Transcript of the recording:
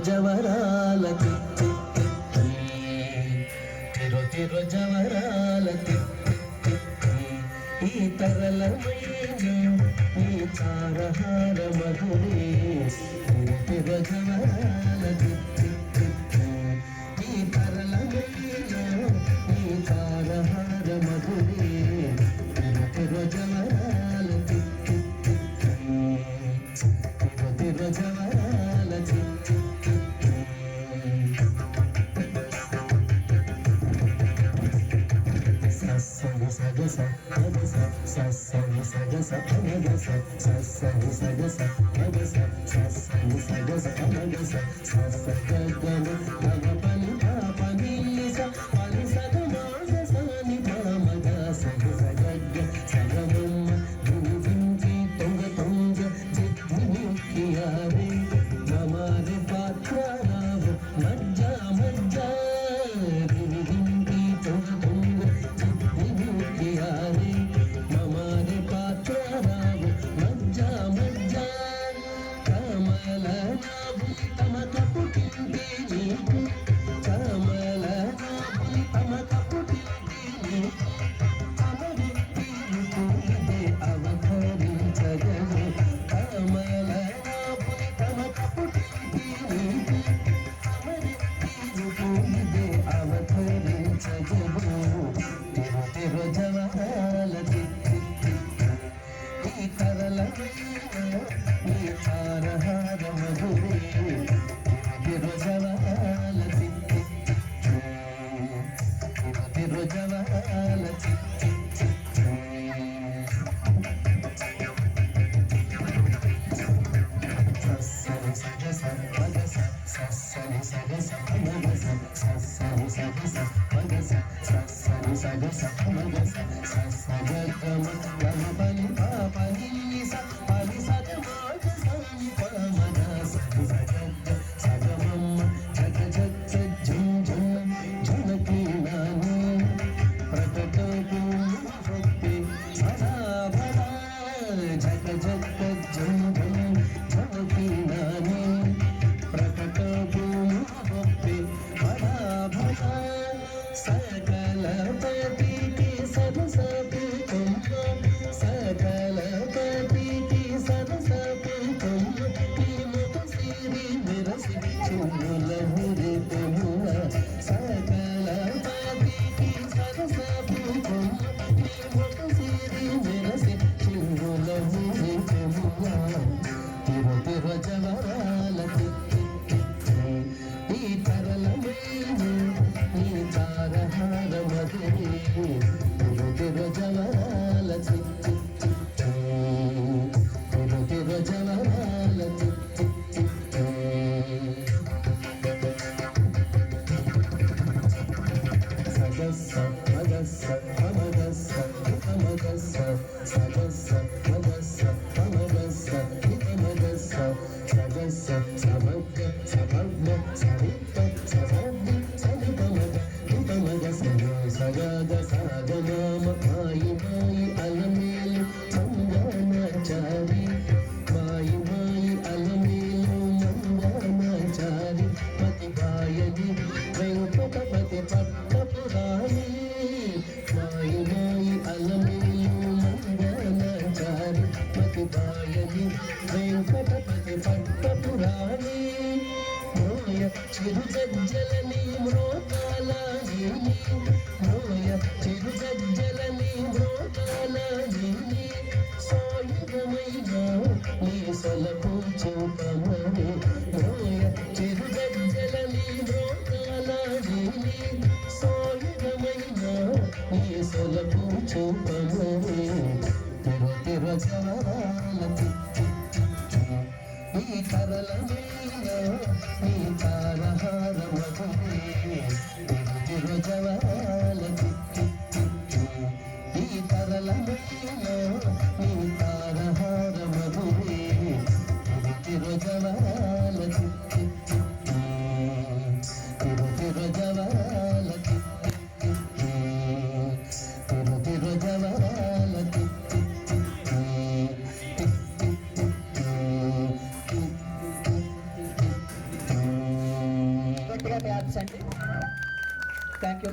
జవరాల జవరాల ఈ తరలమైన ఈ తారహార మధురే జవరాల ఈ తరలమైన ఈ తారహార మధురే జవరాల జవరాల సస్సని సగస అగస సస్సని సగస అగస సస్సని సగస అగస సస్సని సగస అగస సస్స గగను గగపని పాపని స పని సగ మాగ సని పామగ సగ సగగ సగమమ్మ దునిజించి తొంగ తొంగ జిద్ది ముఖ్యారే మమారి పాత్రారావు మజ్జా మజ్జా దునిజించి తొంగ తొంగ మమారి పాత్రారావు మజ్జా మజ్జా కమల నాభులి తమక పుట్టింది నీకు కమల నాభులి తమక పుట్టింది నీకు అమరి తీరుకు ఇదే అవతరించగను కమల నాభులి తమక పుట్టింది నీకు అమరి తీరుకు ఇదే అవతరించగను జవరాల ఈ తరలమైన ఈ తారహార మధురే జవరాల జవరాల సస్సని సగస మగస సస్సని సగస మగస సస్సని సగస మగస సస్సని సగస మగస సస్సగమ గమపని పాపని స పని సగ మాగ సని పమగ సని సగగ సగమమ్మ జగ జగ జం జం జనకి నాని ప్రకటకు భక్తి సదా భదా జగ జగ జం జం జనకి నాని ప్రకటకు భక్తి సదా భదా సకల పతికి సదసపుతమ్మ సకల పతికి సదసపుతమ్మ ఈ ముఖ సిరి విరసి చున్నుల మురిపెముల సకల పతికి సదసపుతమ్మ ఈ ముఖ సిరి విరసి చున్నుల మురిపెముల తిరు జవరాల ఈ తరలమైన ఈ తారహార మధురే జవరాల జవరాల సగస్స మగస్స అమగస్స అమగస్స సగస్స మగస్స అమగస్స ఇమగస్స సగస్స సమగ్గ సమగ్న సవిత్త ససద్ది సవితమగ ఇమగ సగగ సగమామ మాయి మాయి అలమేలు మంగనాచారి మాయి మాయి అలమేలు మంగనాచారి పతి గాయని వెంకటపతి పట్టపురాణి మాయి మాయి అలమేలు మంగనాచారి పతి గాయని వెంకటపతి పట్టపురాణి మోయ చిరుజజ్జలని మ్రోకాలని మోయ చిరుజజ్జలని మ్రోకాలని సాయుధమైన నీ సలకు చూపమని మోయ చిరుజజ్జలని మ్రోకాలని సాయుధమైన నీ సలకు చూపమని తిరు జవరాల ఈ తరలమైన ఈ తారహార మధురే తిరు జవరాల ఈ తరలమైన ఈ తారహార మధురే తిరు జవరాల తిరు జవరాల తిరు జవరాల థ్యాంక్స్ అండి. Thank you.